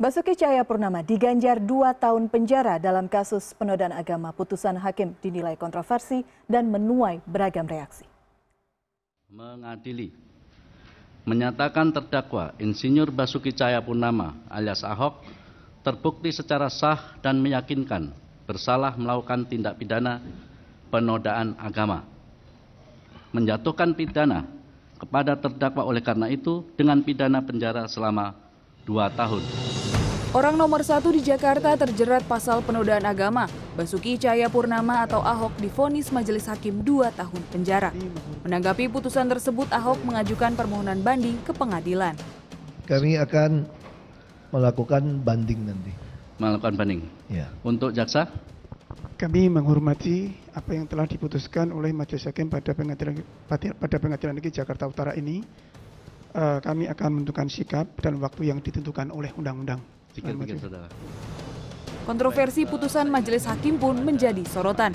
Basuki Cahayapurnama diganjar 2 tahun penjara dalam kasus penodaan agama. Putusan hakim dinilai kontroversi dan menuai beragam reaksi. Mengadili, menyatakan terdakwa Insinyur Basuki Cahayapurnama alias Ahok terbukti secara sah dan meyakinkan bersalah melakukan tindak pidana penodaan agama. Menjatuhkan pidana kepada terdakwa oleh karena itu dengan pidana penjara selama 2 tahun. Orang nomor 1 di Jakarta terjerat pasal penodaan agama. Basuki Cahayapurnama atau Ahok divonis majelis hakim 2 tahun penjara. Menanggapi putusan tersebut, Ahok mengajukan permohonan banding ke pengadilan. Kami akan melakukan banding nanti. Melakukan banding? Ya. Untuk jaksa? Kami menghormati apa yang telah diputuskan oleh majelis hakim pada pengadilan negeri Jakarta Utara ini. Kami akan menentukan sikap dan waktu yang ditentukan oleh undang-undang. Kontroversi putusan majelis hakim pun menjadi sorotan.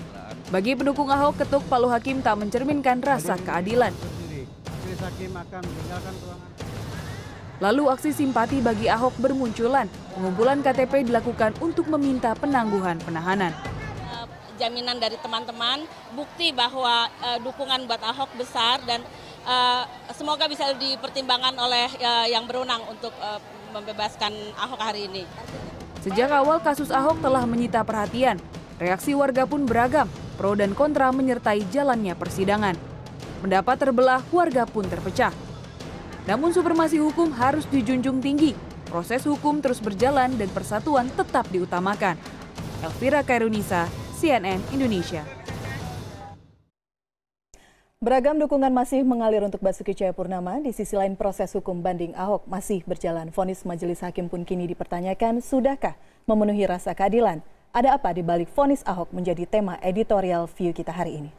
Bagi pendukung Ahok, ketuk palu hakim tak mencerminkan rasa keadilan. Lalu aksi simpati bagi Ahok bermunculan. Pengumpulan KTP dilakukan untuk meminta penangguhan penahanan. Jaminan dari teman-teman, bukti bahwa dukungan buat Ahok besar dan semoga bisa dipertimbangkan oleh yang berwenang untuk membebaskan Ahok hari ini. Sejak awal kasus Ahok telah menyita perhatian. Reaksi warga pun beragam, pro dan kontra menyertai jalannya persidangan. Pendapat terbelah, warga pun terpecah. Namun supremasi hukum harus dijunjung tinggi. Proses hukum terus berjalan dan persatuan tetap diutamakan. Elvira Kairunisa, CNN Indonesia. Beragam dukungan masih mengalir untuk Basuki Cahayapurnama. Di sisi lain, proses hukum banding Ahok masih berjalan. Vonis majelis hakim pun kini dipertanyakan, sudahkah memenuhi rasa keadilan? Ada apa di balik vonis Ahok menjadi tema editorial View kita hari ini.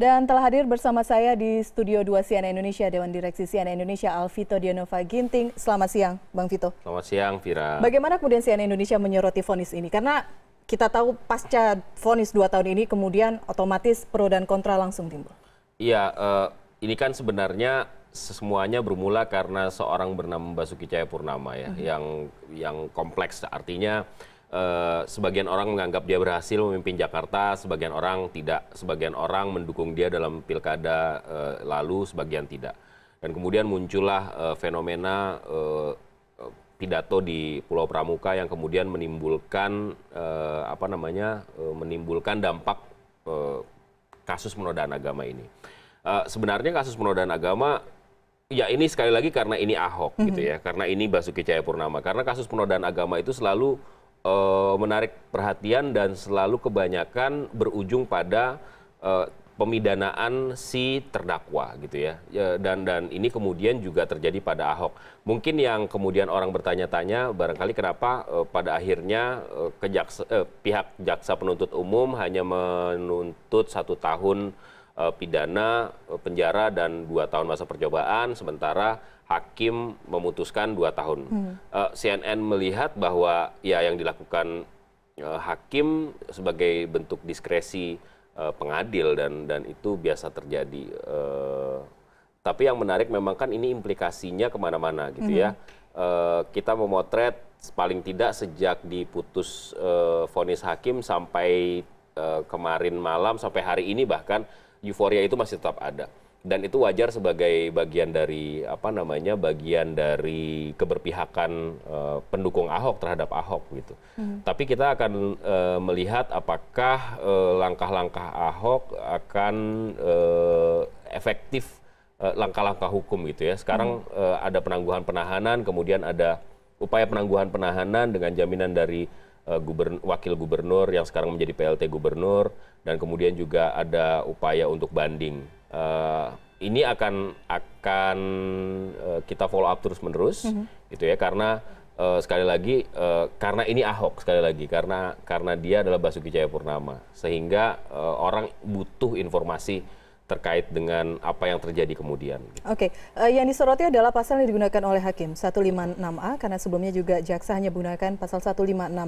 Dan telah hadir bersama saya di Studio 2 CNN Indonesia, Dewan Direksi CNN Indonesia, Alvito Dionova Ginting. Selamat siang, Bang Vito. Selamat siang, Vira. Bagaimana kemudian CNN Indonesia menyoroti vonis ini? Karena kita tahu pasca vonis 2 tahun ini kemudian otomatis pro dan kontra langsung timbul. Iya, ini kan sebenarnya semuanya bermula karena seorang bernama Basuki Cahayapurnama ya, yang kompleks. Artinya sebagian orang menganggap dia berhasil memimpin Jakarta, sebagian orang tidak, sebagian orang mendukung dia dalam pilkada lalu, sebagian tidak. Dan kemudian muncullah fenomena pidato di Pulau Pramuka yang kemudian menimbulkan menimbulkan dampak kasus penodaan agama ini. Sebenarnya kasus penodaan agama ya ini sekali lagi karena ini Ahok gitu ya, karena ini Basuki Cahayapurnama. Karena kasus penodaan agama itu selalu menarik perhatian dan selalu kebanyakan berujung pada pemidanaan si terdakwa gitu ya. Dan ini kemudian juga terjadi pada Ahok. Mungkin yang kemudian orang bertanya-tanya barangkali kenapa pada akhirnya pihak jaksa penuntut umum hanya menuntut 1 tahun pidana penjara dan 2 tahun masa percobaan, sementara hakim memutuskan 2 tahun. CNN melihat bahwa ya yang dilakukan hakim sebagai bentuk diskresi pengadil dan itu biasa terjadi. Tapi yang menarik memang kan ini implikasinya kemana-mana gitu ya. Kita memotret paling tidak sejak diputus vonis hakim sampai kemarin malam sampai hari ini bahkan euforia itu masih tetap ada. Dan itu wajar sebagai bagian dari bagian dari keberpihakan pendukung Ahok terhadap Ahok gitu. Tapi kita akan melihat apakah langkah-langkah Ahok akan efektif langkah-langkah hukum gitu ya. Sekarang ada penangguhan penahanan, kemudian ada upaya penangguhan penahanan dengan jaminan dari wakil gubernur yang sekarang menjadi PLT gubernur, dan kemudian juga ada upaya untuk banding. Ini akan kita follow up terus-menerus gitu ya, karena sekali lagi karena ini Ahok, sekali lagi karena dia adalah Basuki Cahayapurnama, sehingga orang butuh informasi terkait dengan apa yang terjadi kemudian. Oke, yang disoroti adalah pasal yang digunakan oleh hakim 156A, karena sebelumnya juga jaksa hanya menggunakan pasal 156.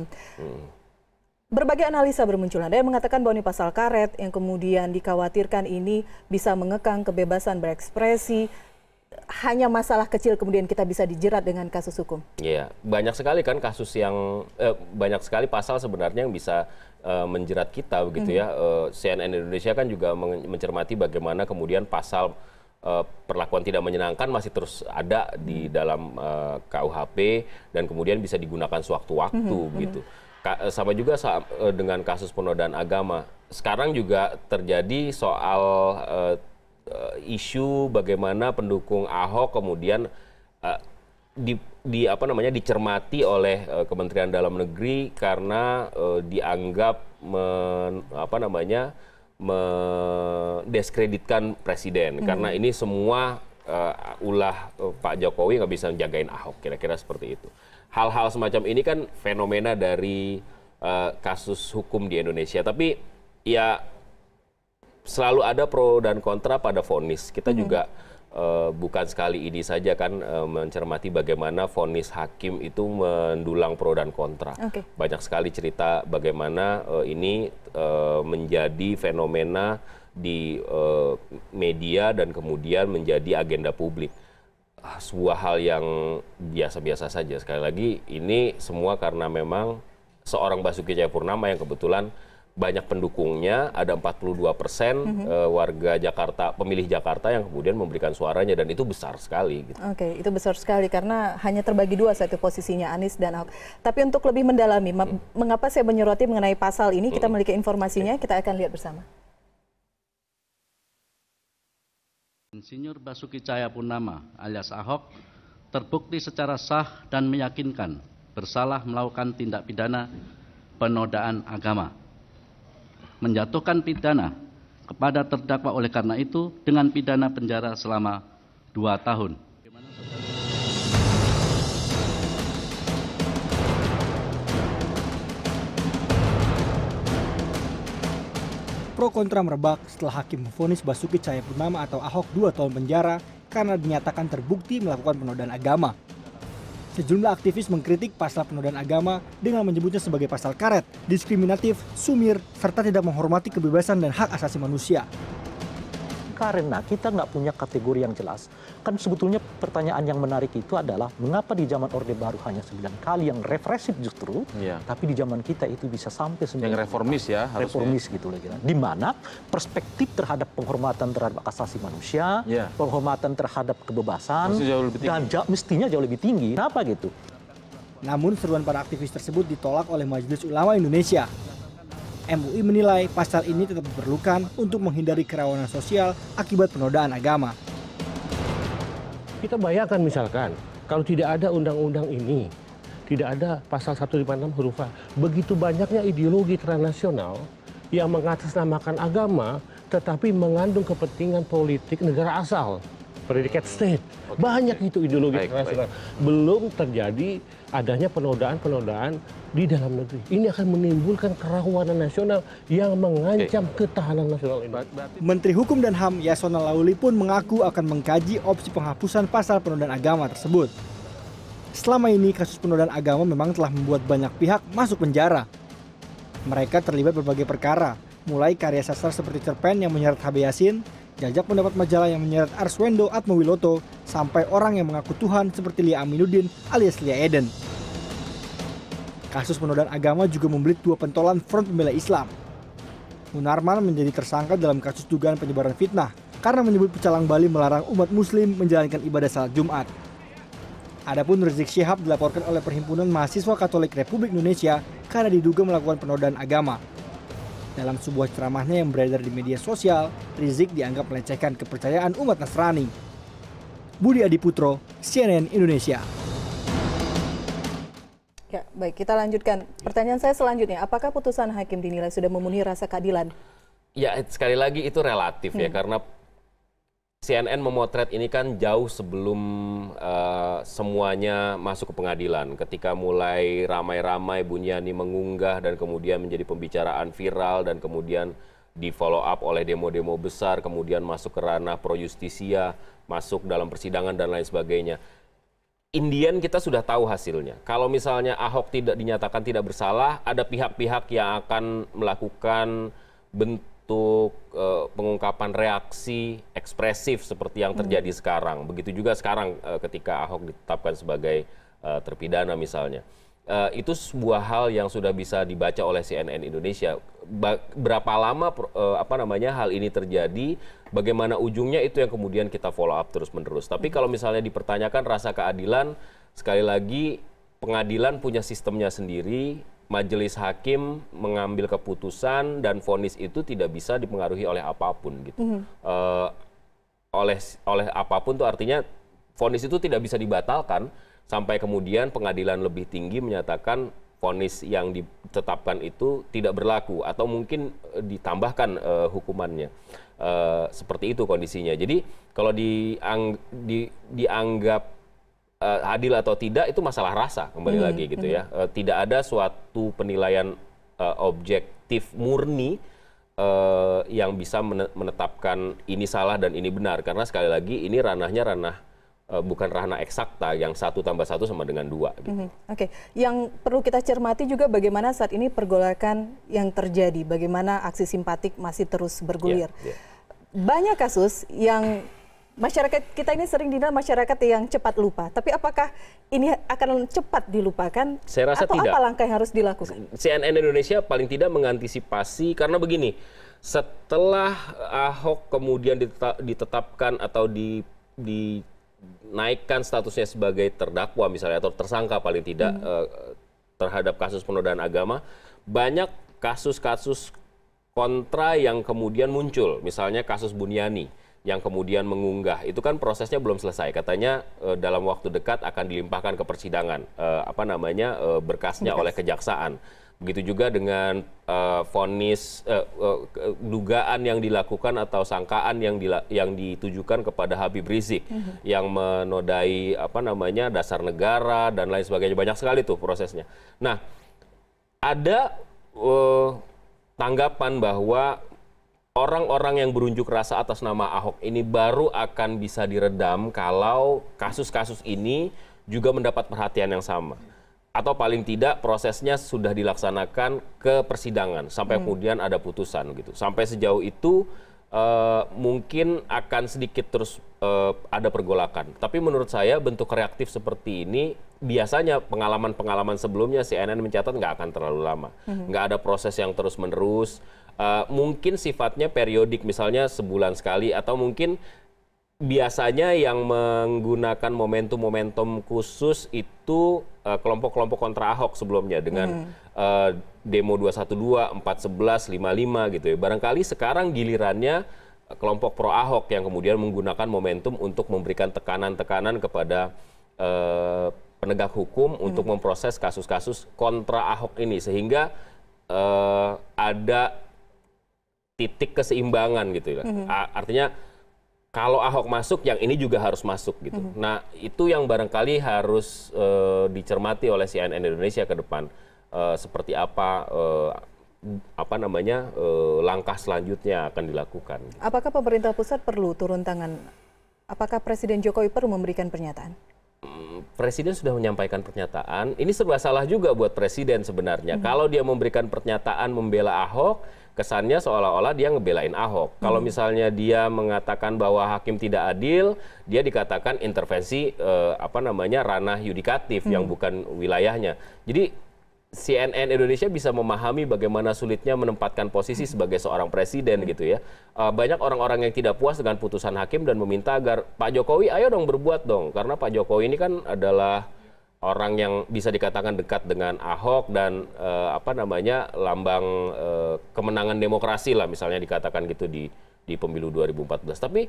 Berbagai analisa bermunculan. Ada yang mengatakan bahwa ini pasal karet yang kemudian dikhawatirkan ini bisa mengekang kebebasan berekspresi. Hanya masalah kecil kemudian kita bisa dijerat dengan kasus hukum. Iya, banyak sekali kan kasus yang banyak sekali pasal sebenarnya yang bisa menjerat kita begitu ya. CNN Indonesia kan juga mencermati bagaimana kemudian pasal perlakuan tidak menyenangkan masih terus ada di dalam KUHP dan kemudian bisa digunakan sewaktu-waktu gitu. Sama juga dengan kasus penodaan agama. Sekarang juga terjadi soal isu bagaimana pendukung Ahok kemudian dicermati oleh Kementerian Dalam Negeri karena dianggap mendiskreditkan presiden. Karena ini semua ulah Pak Jokowi nggak bisa menjagain Ahok, kira-kira seperti itu. Hal-hal semacam ini kan fenomena dari kasus hukum di Indonesia. Tapi ya selalu ada pro dan kontra pada vonis. Kita juga bukan sekali ini saja kan mencermati bagaimana vonis hakim itu mendulang pro dan kontra. Banyak sekali cerita bagaimana ini menjadi fenomena di media dan kemudian menjadi agenda publik. Sebuah hal yang biasa-biasa saja. Sekali lagi ini semua karena memang seorang Basuki Cahayapurnama yang kebetulan banyak pendukungnya, ada 42% warga Jakarta, pemilih Jakarta yang kemudian memberikan suaranya dan itu besar sekali. Gitu. Oke, itu besar sekali karena hanya terbagi dua saat itu posisinya Anies dan Ahok. Tapi untuk lebih mendalami, mengapa saya menyoroti mengenai pasal ini, kita memiliki informasinya, kita akan lihat bersama. Insinyur Basuki Cahayapurnama alias Ahok terbukti secara sah dan meyakinkan bersalah melakukan tindak pidana penodaan agama. Menjatuhkan pidana kepada terdakwa oleh karena itu dengan pidana penjara selama 2 tahun. Pro kontra merebak setelah hakim memvonis Basuki Cahayapurnama atau Ahok 2 tahun penjara karena dinyatakan terbukti melakukan penodaan agama. Sejumlah aktivis mengkritik pasal penodaan agama dengan menyebutnya sebagai pasal karet, diskriminatif, sumir, serta tidak menghormati kebebasan dan hak asasi manusia. Karena kita nggak punya kategori yang jelas. Kan sebetulnya pertanyaan yang menarik itu adalah mengapa di zaman Orde Baru hanya 9 kali yang represif justru, tapi di zaman kita itu bisa sampai 9 yang reformis ya, reformis gitu lah kira. Di mana perspektif terhadap penghormatan terhadap hak asasi manusia, penghormatan terhadap kebebasan, dan mestinya jauh lebih tinggi. Kenapa gitu? Namun seruan para aktivis tersebut ditolak oleh Majelis Ulama Indonesia. MUI menilai pasal ini tetap diperlukan untuk menghindari kerawanan sosial akibat penodaan agama. Kita bayangkan misalkan, kalau tidak ada undang-undang ini, tidak ada pasal 156 huruf A, begitu banyaknya ideologi transnasional yang mengatasnamakan agama, tetapi mengandung kepentingan politik negara asal, predikat state. Banyak itu ideologi transnasional. Belum terjadi adanya penodaan-penodaan di dalam negeri. Ini akan menimbulkan kerawanan nasional yang mengancam ketahanan nasional ini. Menteri Hukum dan HAM Yasona Lawli pun mengaku akan mengkaji opsi penghapusan pasal penodaan agama tersebut. Selama ini kasus penodaan agama memang telah membuat banyak pihak masuk penjara. Mereka terlibat berbagai perkara, mulai karya sastra seperti cerpen yang menyeret H.B. Yasin, jajak pendapat majalah yang menyeret Arswendo Atmawiloto, sampai orang yang mengaku Tuhan seperti Lia Aminuddin alias Lia Eden. Kasus penodaan agama juga membelit 2 pentolan Front Pembela Islam. Munarman menjadi tersangka dalam kasus dugaan penyebaran fitnah karena menyebut Pecalang Bali melarang umat muslim menjalankan ibadah salat Jumat. Adapun Rizik Syihab dilaporkan oleh Perhimpunan Mahasiswa Katolik Republik Indonesia karena diduga melakukan penodaan agama. Dalam sebuah ceramahnya yang beredar di media sosial, Rizik dianggap melecehkan kepercayaan umat Nasrani. Budi Adiputro, CNN Indonesia. Ya, baik, kita lanjutkan. Pertanyaan saya selanjutnya, apakah putusan hakim dinilai sudah memenuhi rasa keadilan? Ya, sekali lagi itu relatif ya, karena CNN memotret ini kan jauh sebelum semuanya masuk ke pengadilan. Ketika mulai ramai-ramai Buniani mengunggah dan kemudian menjadi pembicaraan viral dan kemudian di follow up oleh demo-demo besar, kemudian masuk ke ranah pro justisia, masuk dalam persidangan dan lain sebagainya. Indian kita sudah tahu hasilnya. Kalau misalnya Ahok tidak dinyatakan tidak bersalah, ada pihak-pihak yang akan melakukan bentuk pengungkapan reaksi ekspresif seperti yang terjadi sekarang. Begitu juga sekarang ketika Ahok ditetapkan sebagai terpidana misalnya. Itu sebuah hal yang sudah bisa dibaca oleh CNN Indonesia. Berapa lama hal ini terjadi, bagaimana ujungnya itu yang kemudian kita follow up terus-menerus. Tapi kalau misalnya dipertanyakan rasa keadilan, sekali lagi pengadilan punya sistemnya sendiri, majelis hakim mengambil keputusan dan vonis itu tidak bisa dipengaruhi oleh apapun gitu. Oleh apapun itu artinya vonis itu tidak bisa dibatalkan sampai kemudian pengadilan lebih tinggi menyatakan vonis yang ditetapkan itu tidak berlaku atau mungkin ditambahkan hukumannya. Seperti itu kondisinya. Jadi kalau dianggap adil atau tidak itu masalah rasa kembali lagi gitu ya. Tidak ada suatu penilaian objektif murni yang bisa menetapkan ini salah dan ini benar, karena sekali lagi ini ranahnya bukan ranah eksakta yang 1 + 1 sama dengan 2. Gitu. Oke, yang perlu kita cermati juga bagaimana saat ini pergolakan yang terjadi, bagaimana aksi simpatik masih terus bergulir. Banyak kasus yang masyarakat kita ini sering dinilai masyarakat yang cepat lupa, tapi apakah ini akan cepat dilupakan? Saya rasa atau tidak. apa langkah yang harus dilakukan? CNN Indonesia paling tidak mengantisipasi, karena begini, setelah Ahok kemudian ditetapkan atau dinaikkan statusnya sebagai terdakwa misalnya atau tersangka paling tidak terhadap kasus penodaan agama, banyak kasus-kasus kontra yang kemudian muncul, misalnya kasus Buniani yang kemudian mengunggah, itu kan prosesnya belum selesai, katanya dalam waktu dekat akan dilimpahkan ke persidangan berkasnya oleh kejaksaan. Begitu juga dengan vonis dugaan yang dilakukan atau sangkaan yang ditujukan kepada Habib Rizik yang menodai dasar negara dan lain sebagainya, banyak sekali tuh prosesnya. Nah, ada tanggapan bahwa orang-orang yang berunjuk rasa atas nama Ahok ini baru akan bisa diredam kalau kasus-kasus ini juga mendapat perhatian yang sama. Atau paling tidak prosesnya sudah dilaksanakan ke persidangan sampai kemudian ada putusan gitu. Sampai sejauh itu mungkin akan sedikit terus ada pergolakan. Tapi menurut saya bentuk reaktif seperti ini biasanya pengalaman-pengalaman sebelumnya CNN mencatat nggak akan terlalu lama. Nggak ada proses yang terus-menerus. Mungkin sifatnya periodik, misalnya sebulan sekali, atau mungkin biasanya yang menggunakan momentum-momentum khusus itu kelompok-kelompok kontra Ahok sebelumnya dengan demo 212, 411, 55 gitu ya. Barangkali sekarang gilirannya kelompok pro Ahok yang kemudian menggunakan momentum untuk memberikan tekanan-tekanan kepada penegak hukum untuk memproses kasus-kasus kontra Ahok ini, sehingga ada titik keseimbangan gitu ya. Artinya kalau Ahok masuk, yang ini juga harus masuk gitu. Nah, itu yang barangkali harus dicermati oleh CNN Indonesia ke depan. Seperti apa langkah selanjutnya akan dilakukan. Apakah pemerintah pusat perlu turun tangan? Apakah Presiden Jokowi perlu memberikan pernyataan? Presiden sudah menyampaikan pernyataan. Ini serba salah juga buat Presiden sebenarnya. Kalau dia memberikan pernyataan membela Ahok, kesannya seolah-olah dia ngebelain Ahok. Kalau misalnya dia mengatakan bahwa hakim tidak adil, dia dikatakan intervensi ranah yudikatif yang bukan wilayahnya. Jadi CNN Indonesia bisa memahami bagaimana sulitnya menempatkan posisi sebagai seorang presiden gitu ya. Banyak orang-orang yang tidak puas dengan putusan hakim dan meminta agar Pak Jokowi ayo dong berbuat dong, karena Pak Jokowi ini kan adalah orang yang bisa dikatakan dekat dengan Ahok dan lambang kemenangan demokrasi lah misalnya dikatakan gitu di pemilu 2014. Tapi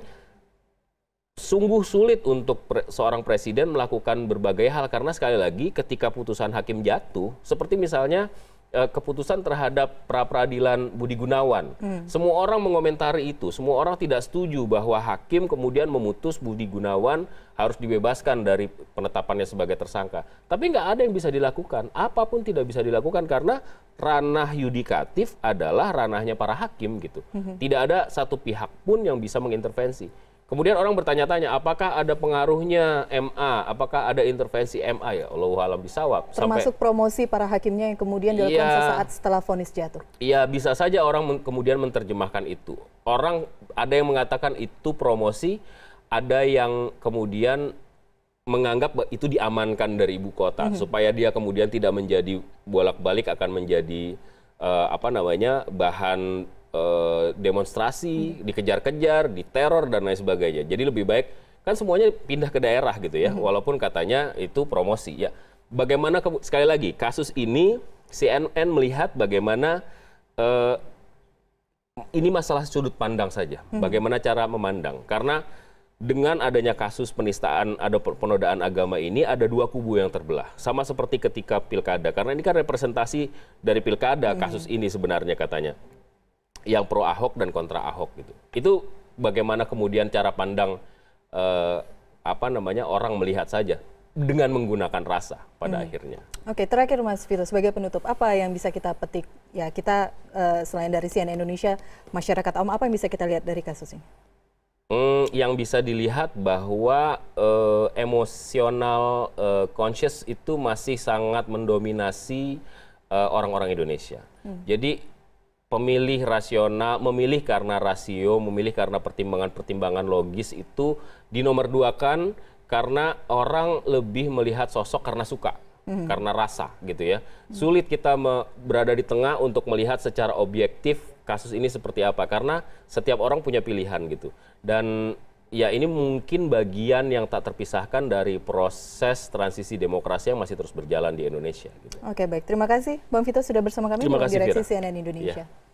sungguh sulit untuk seorang presiden melakukan berbagai hal, karena sekali lagi ketika putusan hakim jatuh, seperti misalnya keputusan terhadap pra-peradilan Budi Gunawan. Semua orang mengomentari itu, semua orang tidak setuju bahwa hakim kemudian memutus Budi Gunawan harus dibebaskan dari penetapannya sebagai tersangka. Tapi nggak ada yang bisa dilakukan, apapun tidak bisa dilakukan karena ranah yudikatif adalah ranahnya para hakim gitu. Tidak ada satu pihak pun yang bisa mengintervensi. Kemudian orang bertanya-tanya, apakah ada pengaruhnya MA, apakah ada intervensi MA ya? Allahu a'lam bishawab. Termasuk promosi para hakimnya yang kemudian dilakukan sesaat setelah vonis jatuh. Iya, bisa saja orang kemudian menerjemahkan itu. Orang ada yang mengatakan itu promosi, ada yang kemudian menganggap itu diamankan dari ibu kota supaya dia kemudian tidak menjadi bolak-balik akan menjadi bahan demonstrasi, dikejar-kejar, diteror dan lain sebagainya. Jadi lebih baik kan semuanya pindah ke daerah gitu ya, walaupun katanya itu promosi. Ya, bagaimana sekali lagi kasus ini CNN melihat bagaimana ini masalah sudut pandang saja, bagaimana cara memandang. Karena dengan adanya kasus penistaan, ada penodaan agama ini, ada dua kubu yang terbelah. Sama seperti ketika pilkada, karena ini kan representasi dari pilkada kasus ini sebenarnya katanya. Yang pro Ahok dan kontra Ahok gitu. Itu bagaimana kemudian cara pandang orang melihat saja dengan menggunakan rasa pada akhirnya. Oke, terakhir Mas Vito, sebagai penutup, apa yang bisa kita petik? Ya, kita selain dari CNN Indonesia, masyarakat awam, apa yang bisa kita lihat dari kasus ini? Yang bisa dilihat bahwa emosional conscious itu masih sangat mendominasi orang-orang Indonesia. Jadi pemilih rasional, memilih karena rasio, memilih karena pertimbangan-pertimbangan logis itu dinomorduakan karena orang lebih melihat sosok karena suka, karena rasa gitu ya. Sulit kita berada di tengah untuk melihat secara objektif kasus ini seperti apa, karena setiap orang punya pilihan gitu. Dan ya ini mungkin bagian yang tak terpisahkan dari proses transisi demokrasi yang masih terus berjalan di Indonesia. Gitu. Oke, baik. Terima kasih Bang Vito sudah bersama kami di Direksi CNN Indonesia. Ya.